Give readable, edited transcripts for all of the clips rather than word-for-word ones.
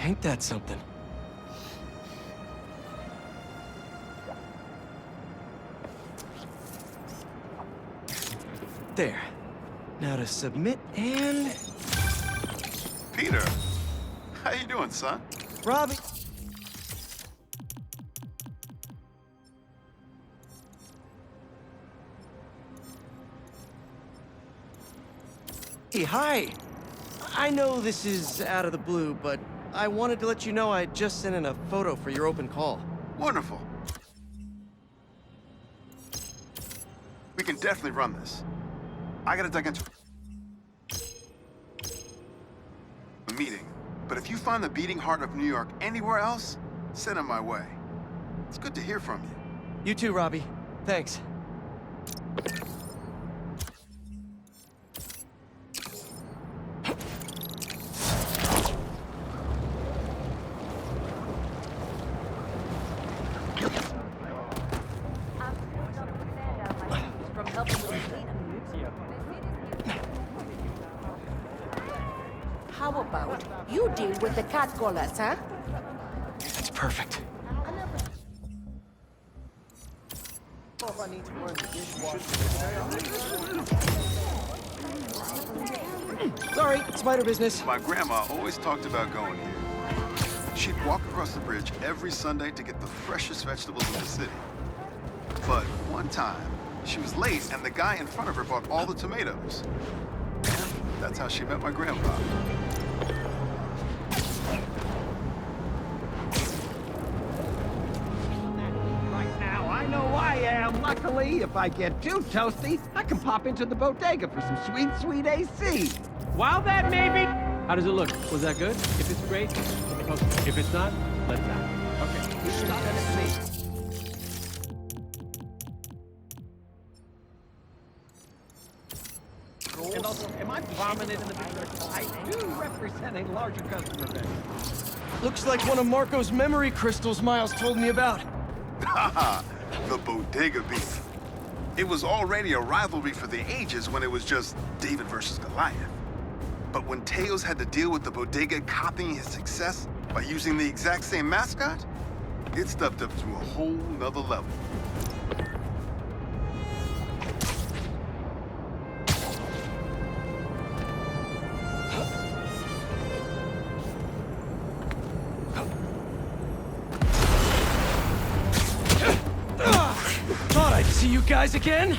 Ain't that something? There. Now to submit and... Peter, how you doing, son? Robbie... Hey, hi! I know this is out of the blue, but I wanted to let you know I just sent in a photo for your open call. Wonderful. We can definitely run this. I gotta dig into a meeting, but if you find the beating heart of New York anywhere else, send it my way. It's good to hear from you. You too, Robbie. Thanks. How about you deal with the cat callers, huh? That's perfect. Sorry, spider business. My grandma always talked about going here. She'd walk across the bridge every Sunday to get the freshest vegetables in the city. But one time, she was late and the guy in front of her bought all the tomatoes. That's how she met my grandpa. Right now, I know I am. Luckily, if I get too toasty, I can pop into the bodega for some sweet, sweet AC. While that may be... How does it look? Was that good? If it's great, post it. If it's not, let's not. Okay. And also, am I prominent in the picture? I do represent a larger customer base. Looks like one of Marco's memory crystals Miles told me about. Haha, the bodega beef. It was already a rivalry for the ages when it was just David versus Goliath. But when Teos had to deal with the bodega copying his success by using the exact same mascot, it stepped up to a whole nother level. Thought I'd see you guys again.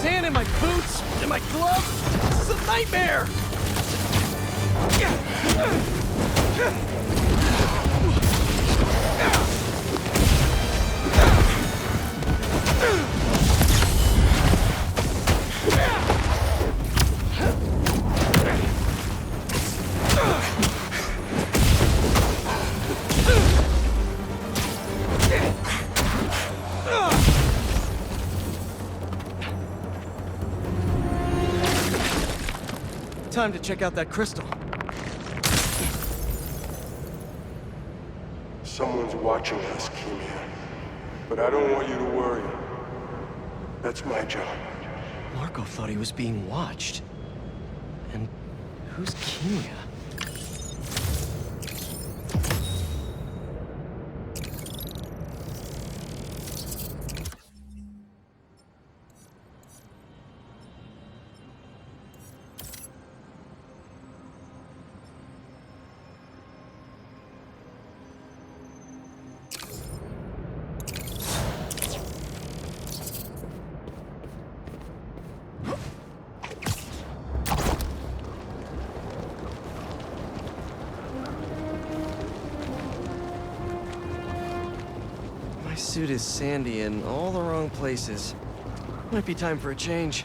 Sand in my boots, in my gloves. This is a nightmare. Time to check out that crystal. Someone's watching us, Keemia. But I don't want you to worry. That's my job. Marco thought he was being watched. And who's Keemia? My suit is sandy in all the wrong places. Might be time for a change.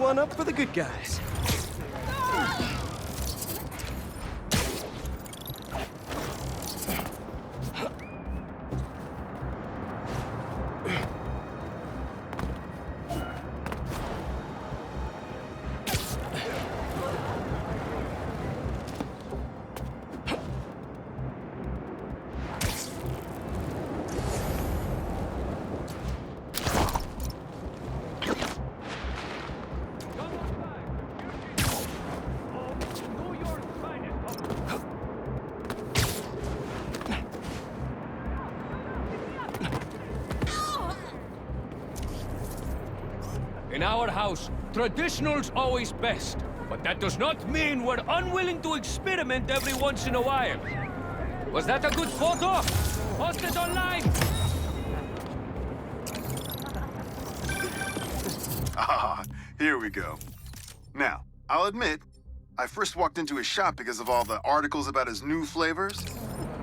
one up for the good guys. In our house, traditional's always best. But that does not mean we're unwilling to experiment every once in a while. Was that a good photo? Post it online! Ah, here we go. Now, I'll admit, I first walked into his shop because of all the articles about his new flavors.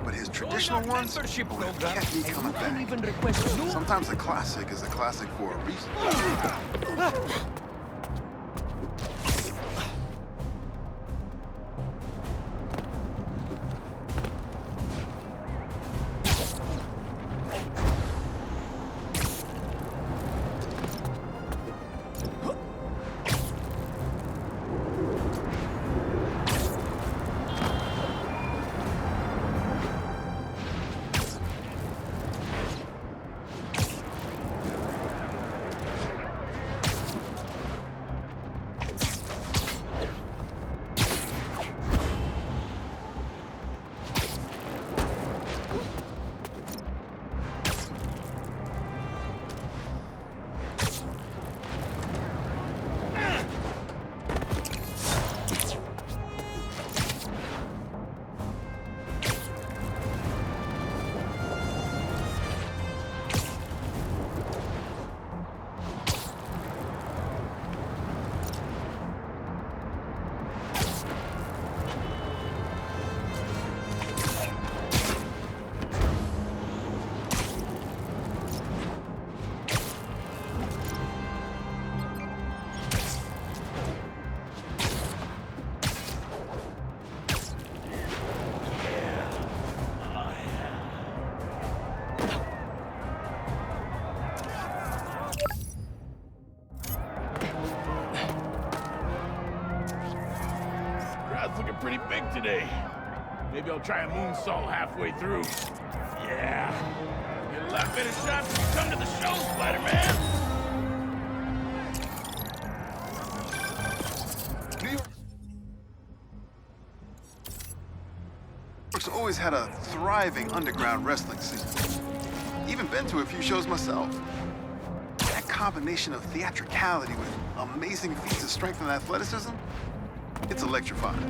But his traditional Join our ones membership would have program, kept me and you coming can back. even request new. Sometimes a classic is a classic for a reason. Crowd's looking pretty big today. Maybe I'll try a moonsault halfway through. Yeah. Get a lot better shots when you come to the show, Spider-Man. New York's always had a thriving underground wrestling scene. Even been to a few shows myself. That combination of theatricality with amazing feats of strength and athleticism, it's electrifying.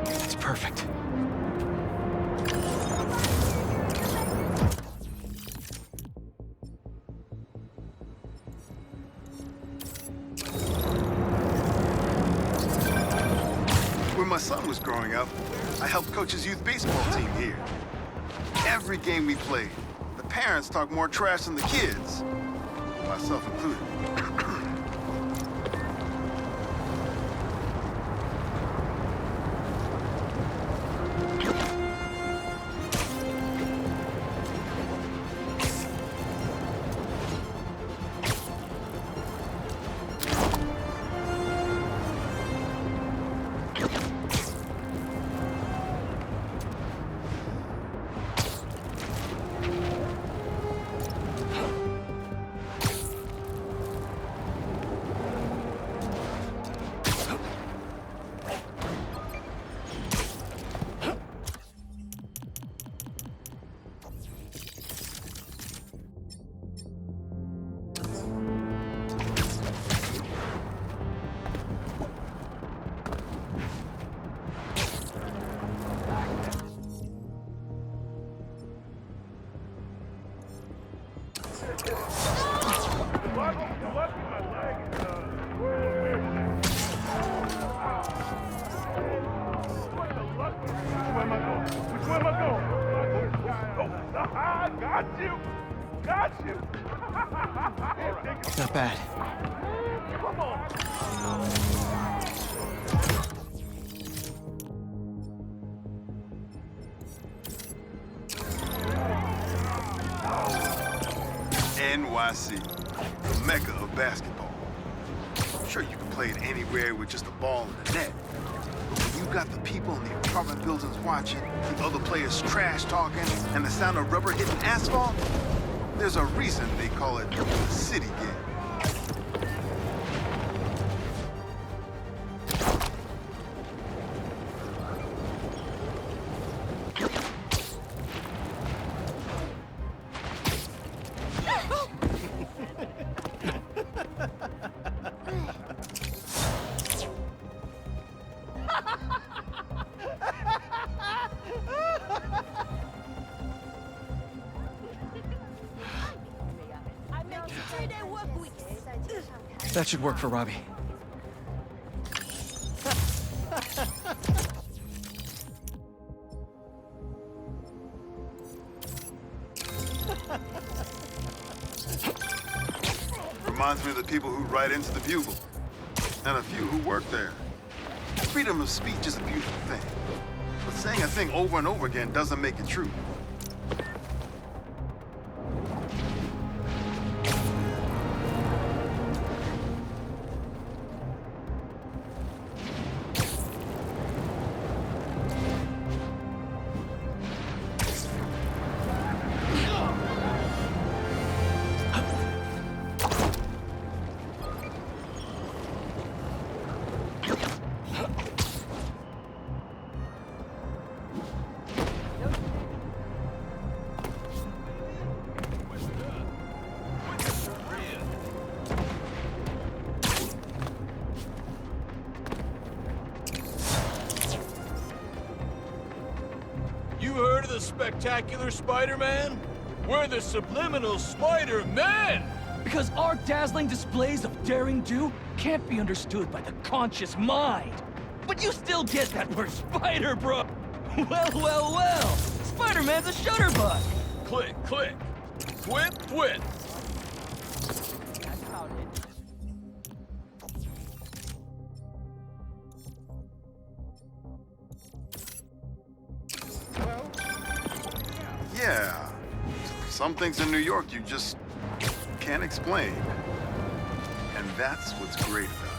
It's perfect. When my son was growing up, I helped coach his youth baseball team here. Every game we played, the parents talked more trash than the kids, myself included. Not bad. NYC, the mecca of basketball. Sure, you can play it anywhere with just a ball and a net. But when you got the people in the apartment buildings watching, the other players trash talking, and the sound of rubber hitting asphalt, there's a reason they call it the city game. That should work for Robbie. Reminds me of the people who write into the Bugle, and a few who work there. Freedom of speech is a beautiful thing, but saying a thing over and over again doesn't make it true. You heard of the Spectacular Spider-Man? We're the Subliminal Spider-Men! Because our dazzling displays of daring do can't be understood by the conscious mind. But you still get that we're Spider, bro. Well. Spider-Man's a shutterbug. Click, click. Twit, twit. Yeah, some things in New York you just can't explain. And that's what's great about it.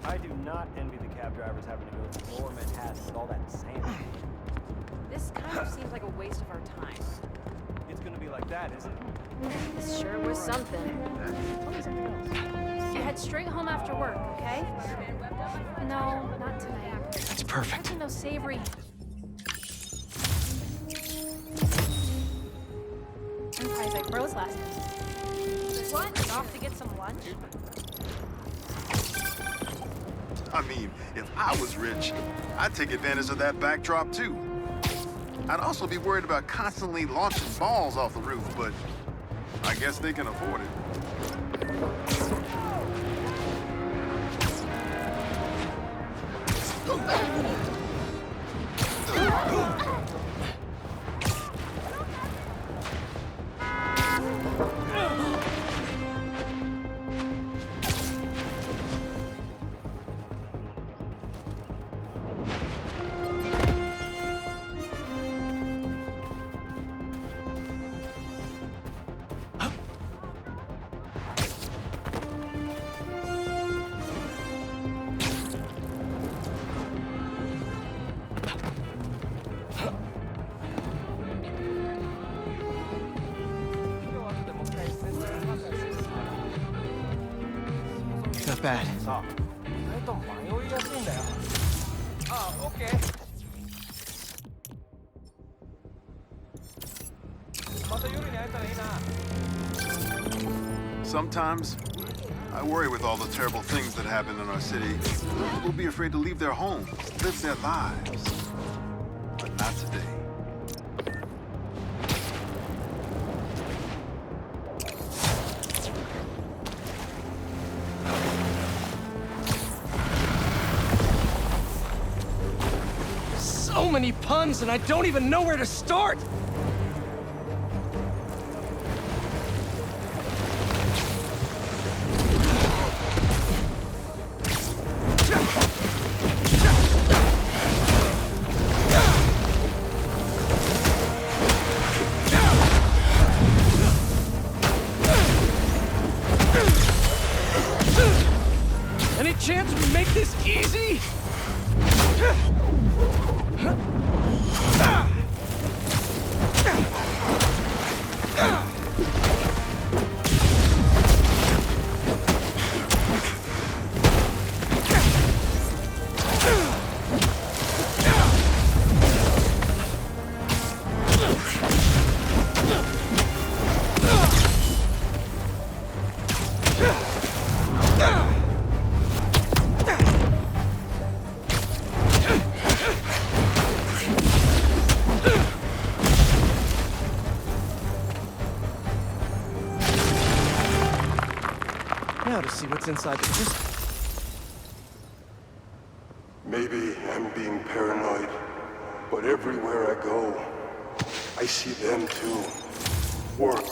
I do not envy the cab drivers having to go through lower Manhattan with all that sand. This kind of seems like a waste of our time. It's gonna be like that, isn't it? This sure was something. Head straight home after work, okay? No, not tonight. That's perfect. Imagine those savory... I'm probably like bros last night. What? Off to get some lunch? I mean, if I was rich, I'd take advantage of that backdrop too. I'd also be worried about constantly launching balls off the roof, but I guess they can afford it. Not bad. さあ、意外と迷いやすいんだよ。あ、オッケー。また夜に会えたらいいな。 Sometimes, I worry with all the terrible things that happen in our city. People will be afraid to leave their homes, live their lives. But not today. So many puns, and I don't even know where to start! Any chance we make this easy? Now to see what's inside the crystal. Maybe I'm being paranoid, but everywhere I go, I see them too. Work.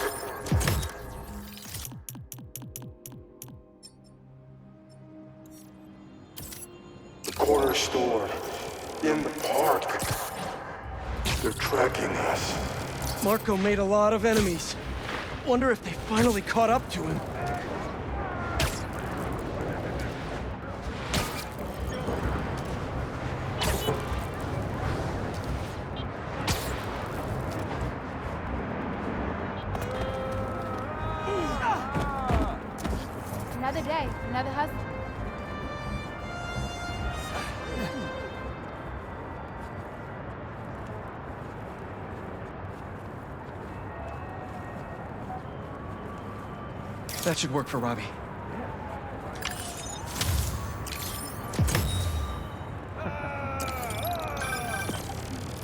The corner store. In the park. They're tracking us. Marco made a lot of enemies. Wonder if they finally caught up to him. Another day, another hustle. That should work for Robbie.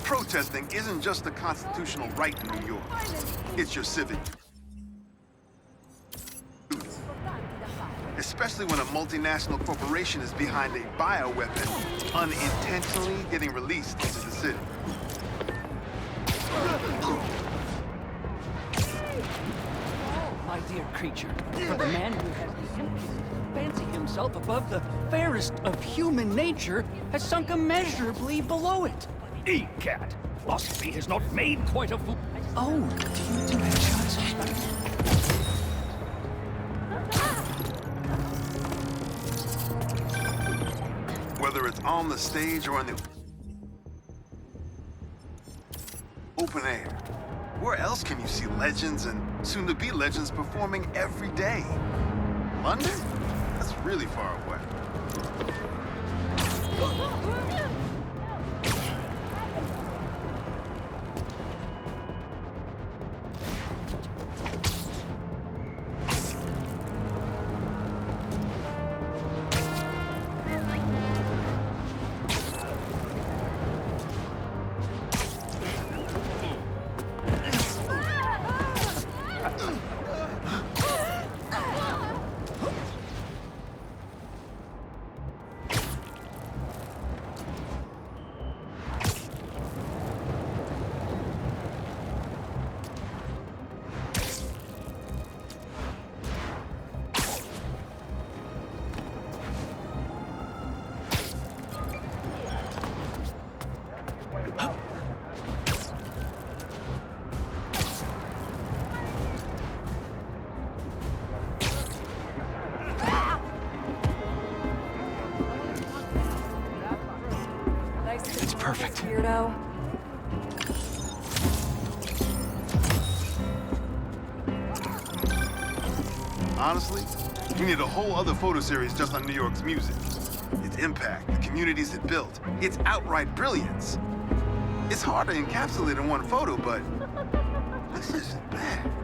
Protesting isn't just a constitutional right in New York. It's your civic duty. Especially when a multinational corporation is behind a bioweapon unintentionally getting released into the city. My dear creature, for the man who has the impudence to fancy himself above the fairest of human nature has sunk immeasurably below it. Cat! Philosophy has not made quite a fool. Oh, do you do headshots? Whether it's on the stage or in the open air, where else can you see legends and soon-to-be legends performing every day? London? That's really far away. It's perfect. Weirdo. Honestly, we need a whole other photo series just on New York's music. Its impact, the communities it built, its outright brilliance. It's hard to encapsulate in one photo, but this isn't bad.